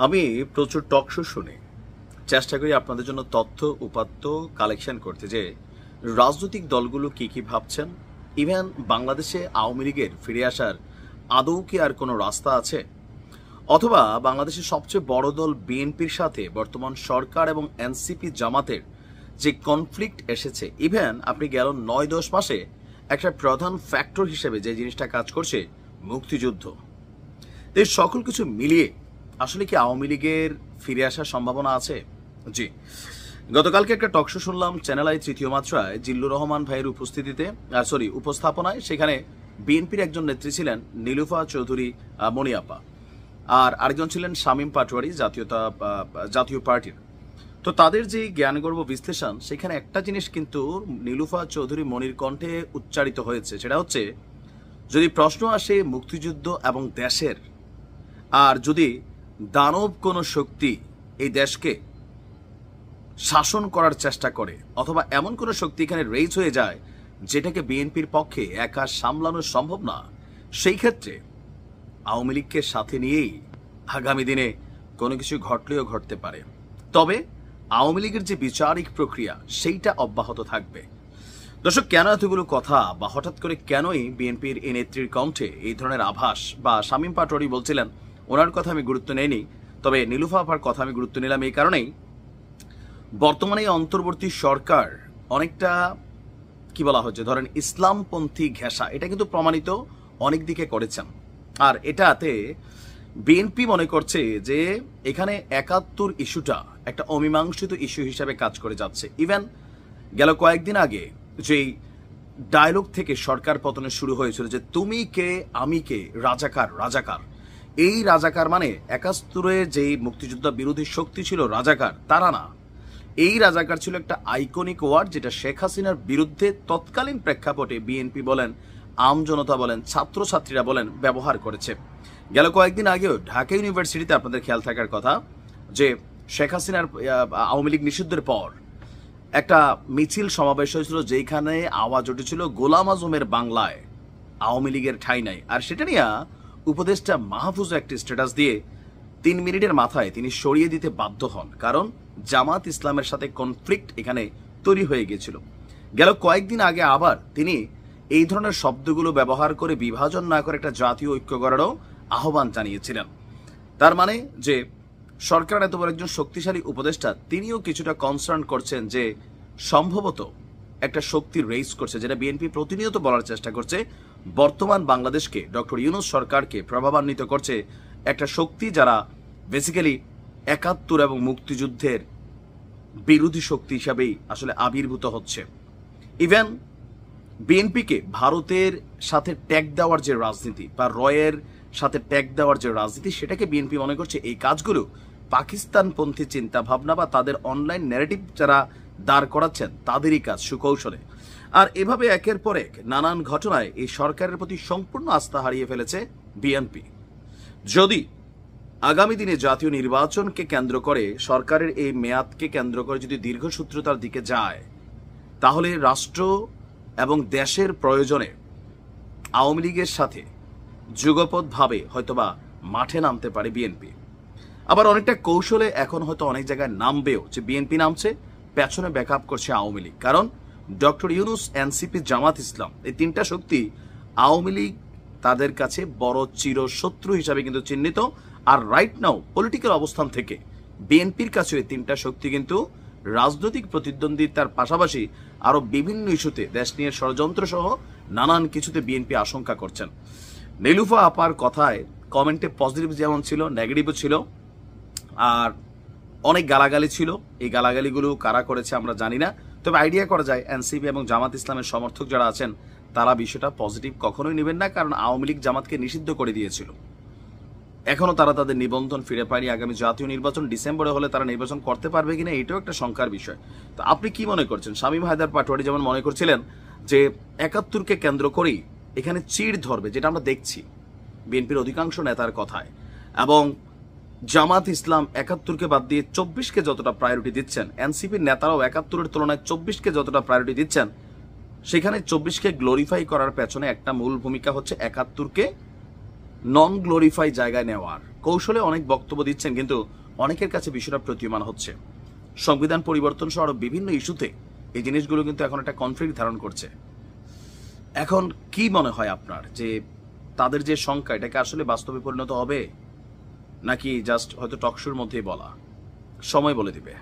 আমি প্রচুর talk show শুনি। চেষ্টা করি আপনাদের জন্য তথ্য উপাত্ত কালেকশন করতে, যে রাজনৈতিক দলগুলো কি কি ভাবছেন, ইভেন বাংলাদেশে আওয়ামী লীগের ফিরে আসার আদৌ কি আর কোনো রাস্তা আছে, অথবা বাংলাদেশের সবচেয়ে বড় দল বিএনপির সাথে বর্তমান সরকার এবং এনসিপি জামাতের যে কনফ্লিক্ট এসেছে, ইভেন আপনি গেল 9-10 মাসে একটা প্রধান ফ্যাক্টর হিসেবে যে জিনিসটা কাজ করছে মুক্তিযুদ্ধ, এই সকল কিছু মিলিয়ে আসলে কি আওয়ামী লীগের ফিরে আসার সম্ভাবনা আছে? জি, গতকালকে একটা টক শো শুনলাম চ্যানেল আই তৃতীয় মাত্রায় জিল্লুর রহমান ভাইয়ের উপস্থাপনায়। সেখানে বিএনপির একজন নেত্রী ছিলেন নীলুফা চৌধুরী মনিয়াপা, আর আরেকজন ছিলেন শামীম পাটোয়ারি জাতীয় পার্টির। তো তাদের যে জ্ঞানগর্ভ বিশ্লেষণ, সেখানে একটা জিনিস কিন্তু নীলুফা চৌধুরী মনির কণ্ঠে উচ্চারিত হয়েছে, সেটা হচ্ছে যদি প্রশ্ন আসে মুক্তিযুদ্ধ এবং দেশের, আর যদি দানব কোনো শক্তি এই দেশকে শাসন করার চেষ্টা করে, অথবা এমন কোনো শক্তি এখানে রেজ হয়ে যায় যেটাকে বিএনপির পক্ষে একা সামলানো সম্ভব না, সেই ক্ষেত্রে আওয়ামী লীগকে সাথে নিয়েই আগামী দিনে কোনো কিছু ঘটলেও ঘটতে পারে। তবে আওয়ামী লীগের যে বিচারিক প্রক্রিয়া সেইটা অব্যাহত থাকবে। দর্শক, কেন এতগুলো কথা, বা হঠাৎ করে কেনই বিএনপির এই নেত্রীর কণ্ঠে এই ধরনের আভাস? বা শামীম পাটোয়ারি বলছিলেন, ওনার কথা আমি গুরুত্ব নেইনি, তবে নীলুফা আপার কথা আমি গুরুত্ব নিলাম এই কারণেই, বর্তমানে এই অন্তর্বর্তী সরকার অনেকটা কি বলা হচ্ছে, ধরেন ইসলামপন্থী ঘেঁষা, এটা কিন্তু প্রমাণিত অনেক দিকে করেছেন। আর এটাতে বিএনপি মনে করছে যে এখানে ৭১ ইস্যুটা একটা অমীমাংসিত ইস্যু হিসাবে কাজ করে যাচ্ছে। ইভেন গেল কয়েকদিন আগে যেই ডায়লগ থেকে সরকার পতনে শুরু হয়েছিল যে তুমি কে আমি কে, রাজাকার রাজাকার, এই রাজাকার মানে ৭১ যেই মুক্তিযুদ্ধ বিরোধী শক্তি ছিল রাজাকার, তারা না, এই রাজাকার ছিল একটা আইকনিক ওয়ার্ড, যেটা শেখ হাসিনার বিরুদ্ধে তৎকালীন প্রেক্ষাপটে বিএনপি বলেন, আম জনতা বলেন, ছাত্রছাত্রীরা বলেন ব্যবহার করেছে। গেল কয়েকদিন আগেও ঢাকা ইউনিভার্সিটিতে আপনাদের খেয়াল থাকার কথা যে শেখ হাসিনার আওয়ামী লীগ নিষিদ্ধের পর একটা মিছিল সমাবেশ হয়েছিল, যেখানে আওয়াজ উঠেছিল গোলাম আজমের বাংলায় আওয়ামী লীগের ঠাঁই নাই। আর সেটা নিয়ে উপদেষ্টা মাহফুজ একটি স্ট্যাটাস দিয়ে 3 মিনিটের মাথায় তিনি সরিয়ে দিতে বাধ্য হন, কারণ জামাত ইসলামের সাথে কনফ্লিক্ট এখানে তৈরি হয়ে গিয়েছিল। গেল কয়েকদিন আগে আবার তিনি এই ধরনের শব্দগুলো ব্যবহার করে বিভাজন না করে একটা জাতীয় ঐক্য গড়ারও আহ্বান জানিয়েছিলেন। তার মানে যে সরকার এত বড় একজন শক্তিশালী উপদেষ্টা, তিনিও কিছুটা কনসার্ন করছেন যে সম্ভবত একটা শক্তি রেইজ করছে, যেটা বিএনপি প্রতিনিয়ত বলার চেষ্টা করছে, বর্তমান বাংলাদেশকে, ডক্টর ইউনূস সরকারকে প্রভাবান্বিত করছে একটা শক্তি, যারা বেসিক্যালি ৭১ এবং মুক্তিযুদ্ধের বিরোধী শক্তি হিসাবেই আসলে আবির্ভূত হচ্ছে। ইভেন বিএনপিকে ভারতের সাথে ট্যাগ দেওয়ার যে রাজনীতি, বা রয়ের সাথে ট্যাগ দেওয়ার যে রাজনীতি, সেটাকে বিএনপি মনে করছে এই কাজগুলো পাকিস্তানপন্থী চিন্তা ভাবনা বা তাদের অনলাইন ন্যারেটিভ যারা দাঁড় করাচ্ছেন তাদেরই কাজ সুকৌশলে। আর এভাবে একের পর এক নানান ঘটনায় এই সরকারের প্রতি সম্পূর্ণ আস্থা হারিয়ে ফেলেছে বিএনপি। যদি আগামী দিনে জাতীয় নির্বাচনকে কেন্দ্র করে, সরকারের এই মেয়াদকে কেন্দ্র করে যদি দীর্ঘসূত্রতার দিকে যায়, তাহলে রাষ্ট্র এবং দেশের প্রয়োজনে আওয়ামী লীগের সাথে যুগপৎভাবে হয়তোবা মাঠে নামতে পারে বিএনপি। আবার অনেকটা কৌশলে এখন হয়তো অনেক জায়গায় নামবেও, যে বিএনপি নামছে, পেছনে ব্যাকআপ করছে আওয়ামী লীগ। কারণ ডক্টর ইউনূস, এনসিপি, জামাত ইসলাম, এই তিনটা শক্তি আওয়ামী লীগ তাদের কাছে বড় চিরশত্রু হিসাবে কিন্তু চিহ্নিত। আর রাইট নাও পলিটিক্যাল অবস্থান থেকে বিএনপির কাছে এই তিনটা শক্তি কিন্তু রাজনৈতিক প্রতিদ্বন্দ্বিতার পাশাপাশি আরো বিভিন্ন ইস্যুতে, দেশ নিয়ে ষড়যন্ত্র সহ নানান কিছুতে বিএনপি আশঙ্কা করছেন। নীলুফা আপার কথায় কমেন্টে পজিটিভ যেমন ছিল, নেগেটিভও ছিল, আর অনেক গালাগালি ছিল। এই গালাগালিগুলো কারা করেছে আমরা জানি না, তবে আইডিয়া করা যায় এনসিপি এবং জামাত ইসলামের সমর্থক যারা আছেন তারা বিষয়টা পজিটিভ কখনোই নেবেন না, কারণ আওয়ামী লীগ জামাতকে নিষিদ্ধ করে দিয়েছিল, এখনো তারা তাদের নিবন্ধন ফিরে পায়নি। আগামী জাতীয় নির্বাচন ডিসেম্বরে হলে তারা নির্বাচন করতে পারবে কিনা, এটাও একটা শঙ্কার বিষয়। তো আপনি কি মনে করছেন? শামীম হায়দার পাটোয়ারি যেমন মনে করছিলেন যে ৭১কে কেন্দ্র করেই এখানে চিড় ধরবে, যেটা আমরা দেখছি বিএনপির অধিকাংশ নেতার কথায়, এবং জামাত ইসলাম ৭১কে বাদ দিয়ে ২৪কে যতটা প্রায়োরিটি দিচ্ছেন, এনসিপির নেতারাও ৭১-এর তুলনায় ২৪কে যতটা প্রায়োরিটি দিচ্ছেন, সেখানে ২৪কে গ্লোরিফাই করার পেছনে একটা মূল ভূমিকা হচ্ছে ৭১কে নন গ্লোরিফাই জায়গায় নেওয়ার। কৌশলে অনেক বক্তব্য দিচ্ছেন, কিন্তু অনেকের কাছে বিষয়টা প্রতীয়মান হচ্ছে। সংবিধান পরিবর্তন সহ আরো বিভিন্ন ইস্যুতে এই জিনিসগুলো কিন্তু এখন একটা কনফ্লিক্ট ধারণ করছে। এখন কি মনে হয় আপনার যে তাদের যে শঙ্কা, এটাকে আসলে বাস্তবে পরিণত হবে নাকি জাস্ট হয়তো টকশোর মধ্যেই বলা? সময় বলে দিবে।